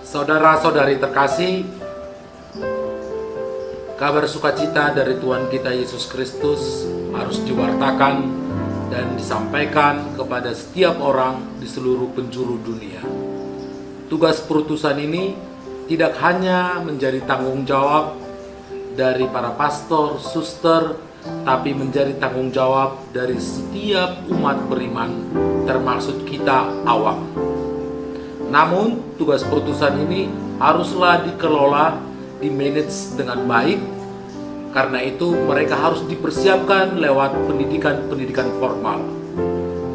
Saudara-saudari terkasih, kabar sukacita dari Tuhan kita Yesus Kristus harus diwartakan dan disampaikan kepada setiap orang di seluruh penjuru dunia. Tugas perutusan ini tidak hanya menjadi tanggung jawab dari para pastor, suster, tapi menjadi tanggung jawab dari setiap umat beriman, termasuk kita awam. Namun, tugas perutusan ini haruslah dikelola, dimanage dengan baik. Karena itu, mereka harus dipersiapkan lewat pendidikan formal.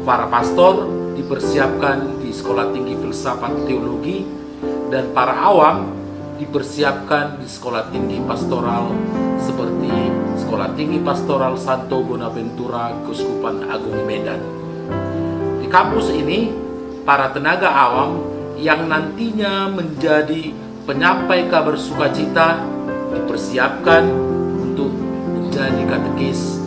Para pastor dipersiapkan di Sekolah Tinggi Filsafat Teologi, dan para awam dipersiapkan di Sekolah Tinggi Pastoral seperti Sekolah Tinggi Pastoral Santo Bonaventura, Keuskupan Agung Medan. Di kampus ini, para tenaga awam yang nantinya menjadi penyampai kabar sukacita dipersiapkan untuk menjadi katekis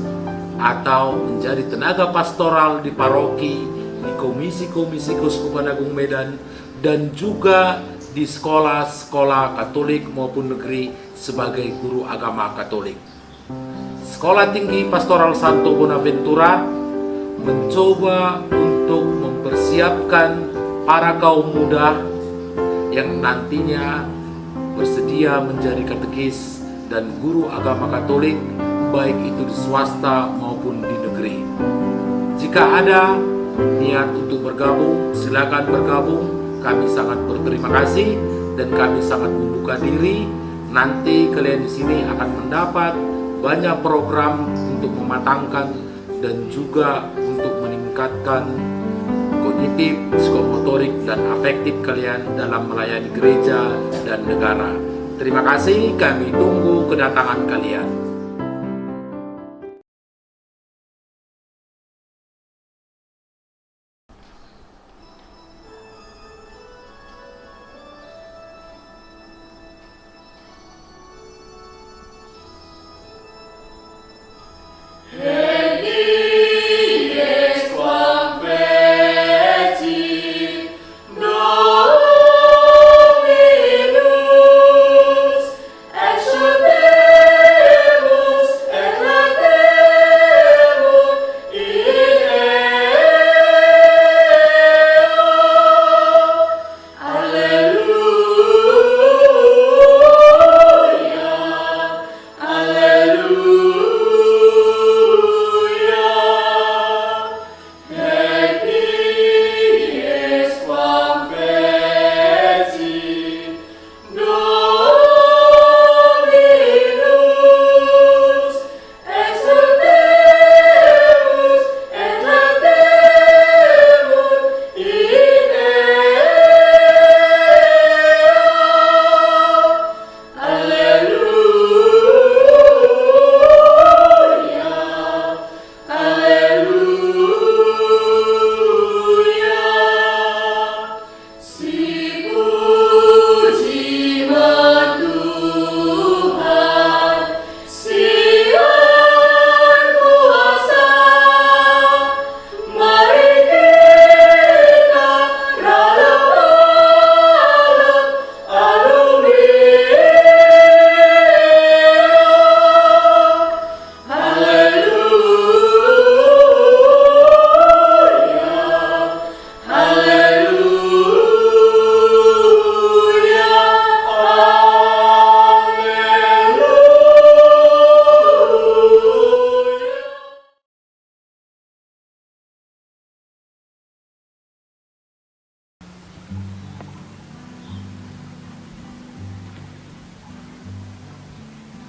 atau menjadi tenaga pastoral di paroki, di komisi-komisi Keuskupan Agung Medan, dan juga di sekolah-sekolah Katolik maupun negeri sebagai guru agama Katolik. Sekolah Tinggi Pastoral Santo Bonaventura mencoba untuk mempersiapkan para kaum muda yang nantinya bersedia menjadi katekis dan guru agama Katolik, baik itu di swasta maupun di negeri. Jika ada niat untuk bergabung, silakan bergabung. Kami sangat berterima kasih dan kami sangat membuka diri. Nanti kalian di sini akan mendapat banyak program untuk mematangkan dan juga untuk meningkatkan kognitif, psikomotorik, dan afektif kalian dalam melayani gereja dan negara. Terima kasih, kami tunggu kedatangan kalian.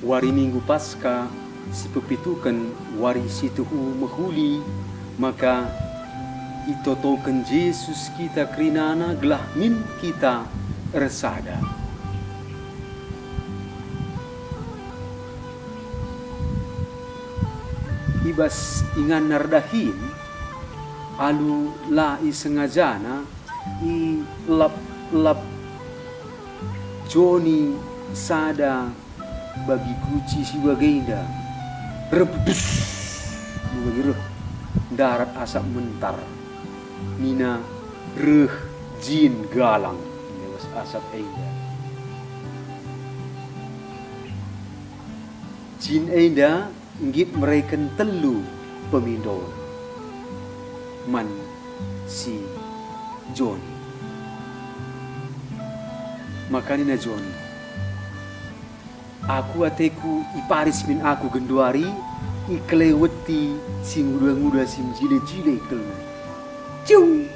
Wari Minggu Paskah sipepitukan wari situhu mahuli, maka itotoken Yesus kita kerinana gelah min kita resada. Ibas ingan nardahin alu lai sengajana i lap Joni sada bagi kuci si bagenda rebus bagi reh darat asap mentar nina reh jin galang asap enda. Jin enda ngit mereken telu pemindo man si Johnny. Makanya Johnny, aku ateku iparis min aku genduari ikleweti si muda-muda si jile-jile kelu. Cium,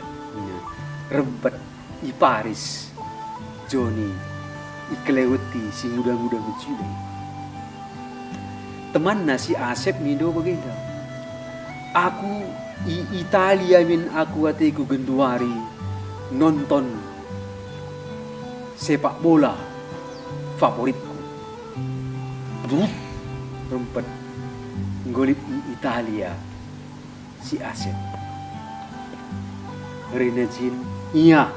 rempet iparis Johnny ikleweti si muda-muda jile. Teman nasi Asep mindo bagenda. Aku i Italia min aku ateku genduari nonton sepak bola favoritku. Rempet golip i Italia si Asep. Rena Jin, iya.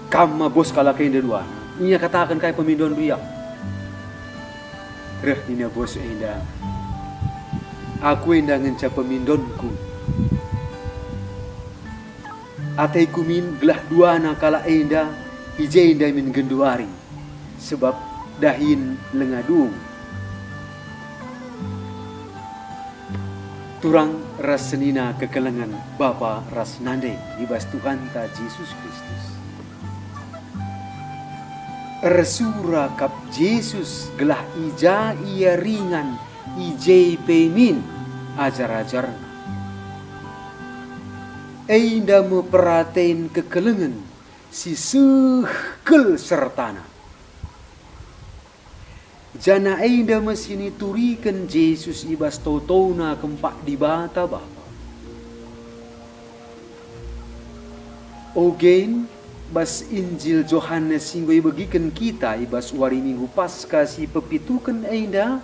Kama bos kala kain dua. Iya katakan kai pemindon dia. Reh dina bos enda. Aku enda ngenca pemindonku. Ataiku min gelah dua nakala enda ije enda min genduari. Sebab dahin lengadung. Turang ras senina kekelengan Bapa ras nande ibas Tuhan ta Yesus Kristus. Resura kap Yesus gelah ija ia ringan ije pemin ajar-ajar. Einda meperatain kekelengan si sekel sertana. Jana ainda mesini turikan Yesus ibas totona kempak di bata Bapa. Ogen bas Injil Yohanes singgoi bagikan kita ibas wari minggu Paskah si pepitukan ainda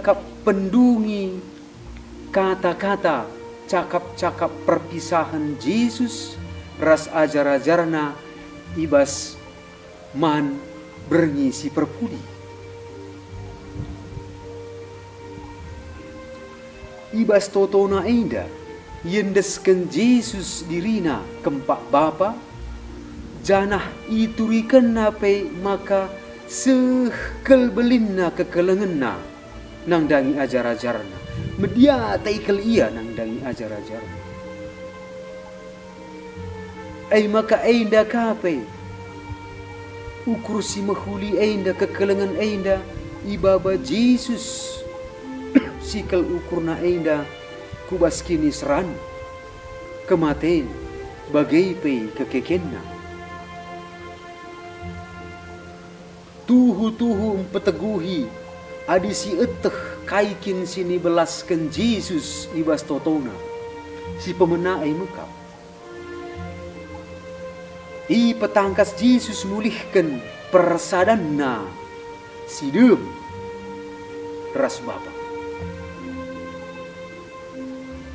kap pendungi kata-kata cakap-cakap perpisahan Yesus ras ajar-ajarna ibas man berngisi perpudi. Ibas totona ainda yendesken Yesus dirina kempak Bapa janah iturikan nape maka sekel belinna kekelengenna nang dangi ajar-ajarna media taikel ia nang dangi ajar-ajarna maka ainda kape ukur si mahuli ainda kekelengan ainda ibaba Yesus sikal ukurna ainda kubas kini seran kematen bagai pe kekekenna tuhu empeteguhi adi si eteh kaikin sini belaskan Yesus ibas totona si pemena ai mekap i petangkas Yesus mulihkan persadanna si dem ras Bapa.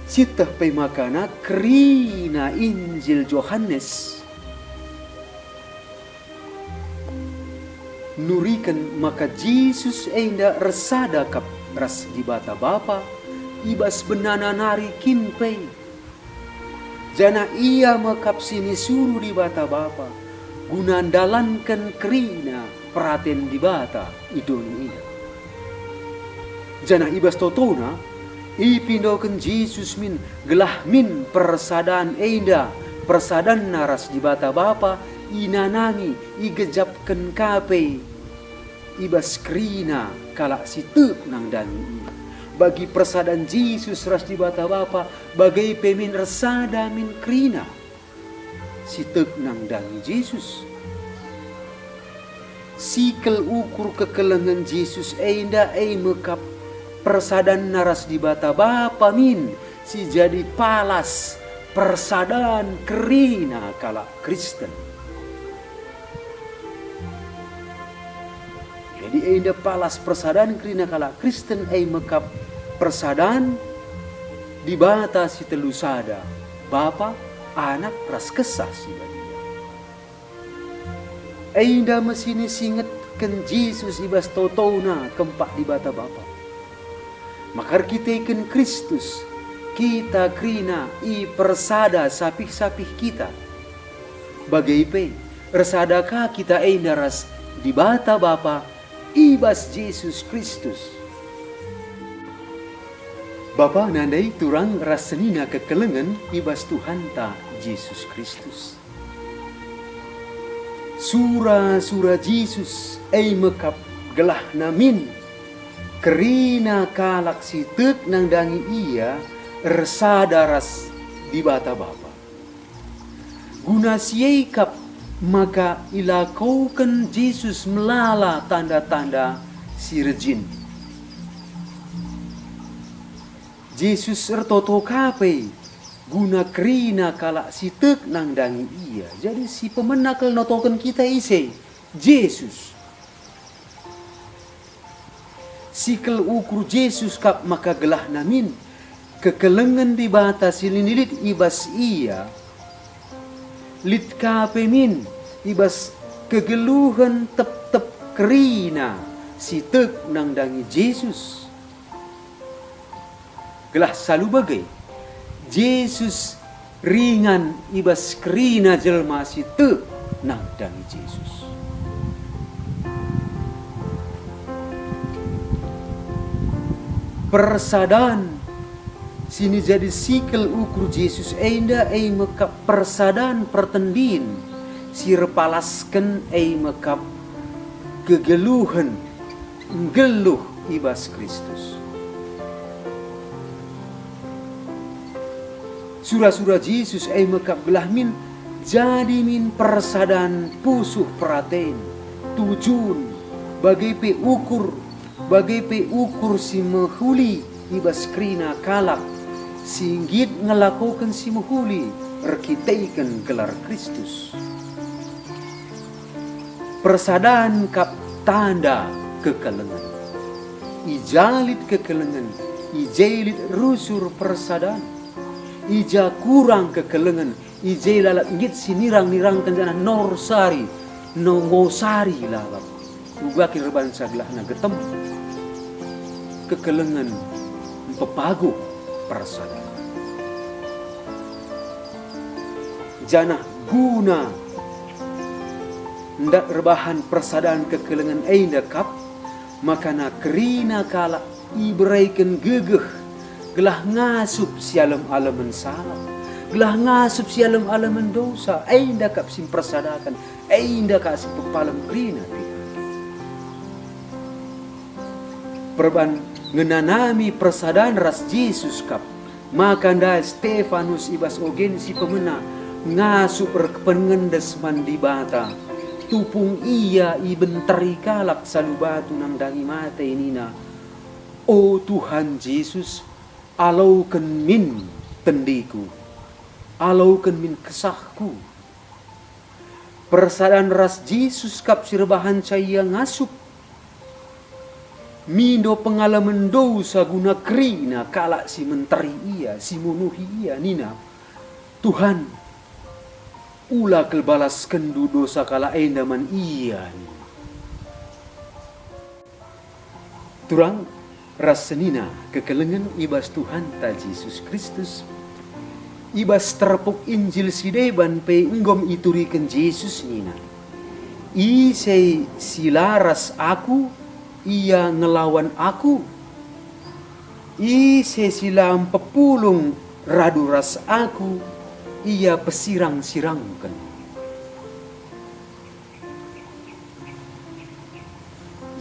Sitah pe makana kerina Injil Yohanes nurikan maka Yesus enda resada kap ras di bata Bapa ibas benana nari kinpe jana ia makap sini suruh di bata Bapa gunandalankan kerina peraten di bata idoni ida jana ibas totona ipindoken Yesus min gelah min persadaan enda persadaan naras di bata Bapa inanami igejapken kape ibas krina kala situ nang dangi bagi persadaan Yesus ras di bata Bapa bagai pemin resada min krina situ nang dangi Yesus sikel ukur kekelengan Yesus enda mekap persadaan naras di bata Bapa min si jadi palas persadaan kerina kala Kristen. Jadi enda palas persadaan kerina kala Kristen mekap persadaan di bata si telusada Bapa anak ras kesah si badia. Enda mesini singet ken Yesus ibas totona kempak di bata Bapa. Makar kita ikan Kristus, kita krina i persada sapih-sapih kita. Bagaipe resadaka kita daras di bata Bapa ibas Yesus Kristus. Bapa nandai turang rasenina kekelengan ibas Tuhan ta Yesus Kristus. Sura Yesus mekap gelah namin kerina kalak sitek nang dangi ia resadaras di bata Bapa. Guna siai kap maka ilakaukan Yesus melala tanda-tanda si rejin. Yesus ertoto kape guna kerina kalak sitek nang dangi ia. Jadi si pemenakal notokan kita ise Yesus. Sikel ukur Yesus kap maka gelah namin kekelengan di bata silinilit ibas ia. Lit kapemin ibas kegeluhan tep kerina si tek nang dangi Yesus. Gelah selalu bagai Yesus ringan ibas kerina jelma si tek nang dangi Yesus. Persadaan sini jadi sikel ukur Yesus mekap persadaan pertendin si repalaskan mekap kegeluhan geluh ibas Kristus. Surah Yesus mekap gelah min jadi min persadaan pusuh peraten tujun bagai pe ukur si mehuli ibas krina kalak singgit ngelakukan si mehuli erkitaikan gelar Kristus. Persadaan kap tanda kekelengan. Ijalit kekelengan, ijalit rusur persadaan. Ija kurang kekelengan, ija lalak ngit sinirang-nirang kendana norsari, nongosari lalak. Ubaki reban saglah na getem. Kekelengan pepagu persadaan. Janah guna ndak rebahan persadaan kekelengan kap makana kerina kala ibraikan gegeh gelah ngasup sialam alaman salah gelah ngasup sialam alaman dosa ndak kap sim persadakan ndak kap sim pepalam kerina perban ngenanami persadaan ras Yesus kap maka nda Stefanus ibas ogen si pemena ngasup pengendes mandi bata tupung ia ibentari kalak salubatu nang dangi mata inina. O Tuhan Yesus, alaukan min tendiku, alaukan min kesahku. Persadaan ras Yesus kap sirbahan caya ngasup. Mindo pengalaman dosa guna kerina kalak si menteri ia, si munuhi ia nina. Tuhan, ulah kelbalas kendu dosa kala endaman iya. Turang rasenina kekelengan ibas Tuhan ta Yesus Kristus. Ibas terpuk Injil sideban pe enggom iturikan Yesus nina. Isei silaras aku, ia ngelawan aku. Isei silam pepulung raduras aku, ia pesirang-sirangkan.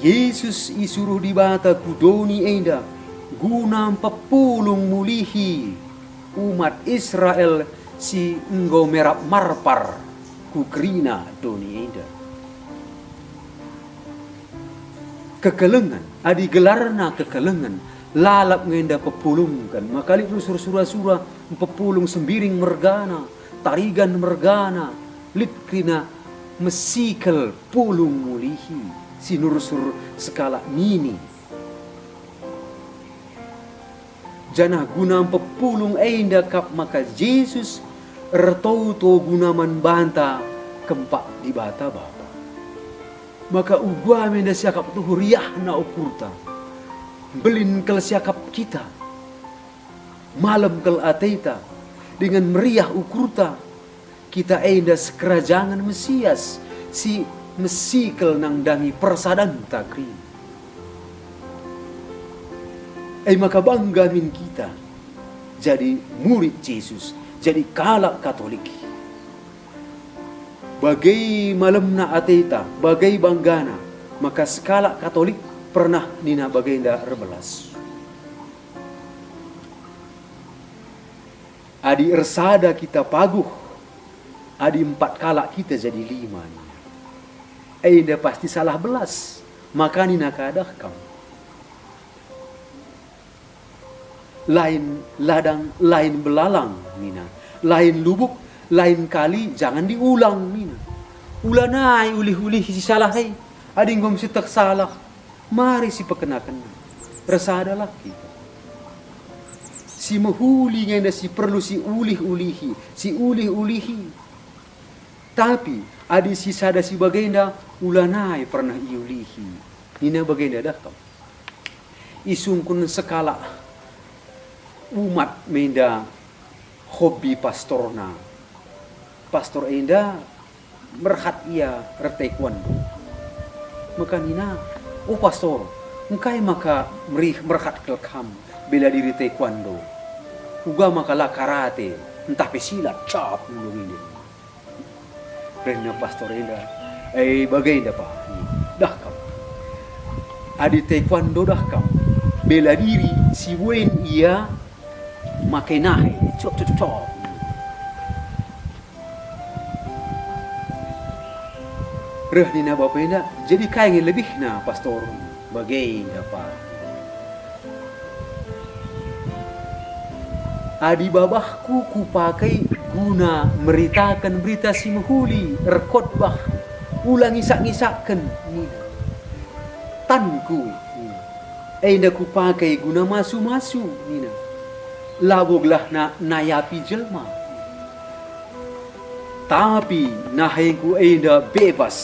Yesus isuruh di bata kudoni enda guna pepulung mulihi umat Israel si enggo merap marpar kukrina doni enda. Kekelengan adi gelarna kekelengan lalap ngenda pepulungkan makali rusur surah-surah pepulung sembiring mergana tarigan mergana lit krina mesikel pulung mulihi sinursur skala nini janah guna pepulung enda kap maka Yesus ertauto guna banta kempak di bata Bapa maka ugwa menda siakap tu huriah na ukurta belin kel siakap kita malam kel ateita dengan meriah ukurta kita enda sekerajangan Mesias si mesikel nang dangi persadan takri. Maka bangga min kita jadi murid Yesus, jadi kalak Katolik. Bagai malamna ateta, bagai banggana, maka skala Katolik pernah nina bagenda rebelas. Adi ersada kita paguh, adi 4 kalak kita jadi 5. Enda pasti salah belas, maka nina kadah kamu. Lain ladang, lain belalang, nina. Lain lubuk, lain kali, jangan diulang, nina. Ulanai, ulih-ulih si salah, ading gom si tak salah. Mari si pekenakan. Resadalah kita. Si mahuli ngenda si perlu si ulih-ulihi, si ulih-ulihi. Tapi adi si sada si bagenda ulanai pernah iulihi. Nina bagenda dah kau. Isungkun sekala umat menda hobi pastorna. Pastor enda merhat ia taekwondo. Maka nina, oh pastor, engkai maka merhat kelkam bela diri taekwondo. Uga maka lah karate, entah pesilat, cap dulu ini. Rena pastor enda, bagai dah pak, dah kam. Adi taekwondo dah kam, bela diri si wen ia makai nahe, cop. Reh nina bapa enda, jadi kaya lebih na pastor, bagai apa? Adi babahku ku pakai guna meritakan berita si mahuli, rekotbah, ulang isak-isakkan, tanku, enda ku pakai guna masu-masu, nina. Laboglah na nayapi jelma. Tapi nahengku enda bebas.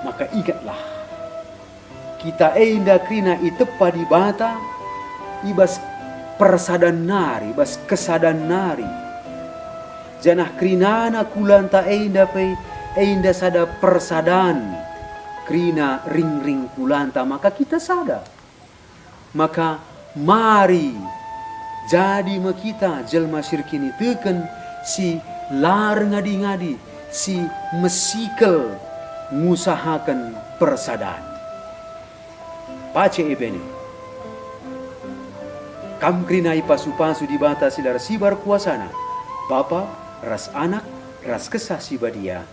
Maka ingatlah, kita enda krina itepa di bata, ibas persadan nari, ibas kesadan nari. Janah krinana kulanta enda pe, enda sada persadan. Krina ring-ring kulanta, maka kita sadar. Maka mari jadi makita jelma syirkini teken si lar ngadi-ngadi, si mesikel ngusahakan persadan. Pace ebene. Kam krinai pasu-pasu di bata silar sibar kuasana. Bapa ras anak ras kesah si badia.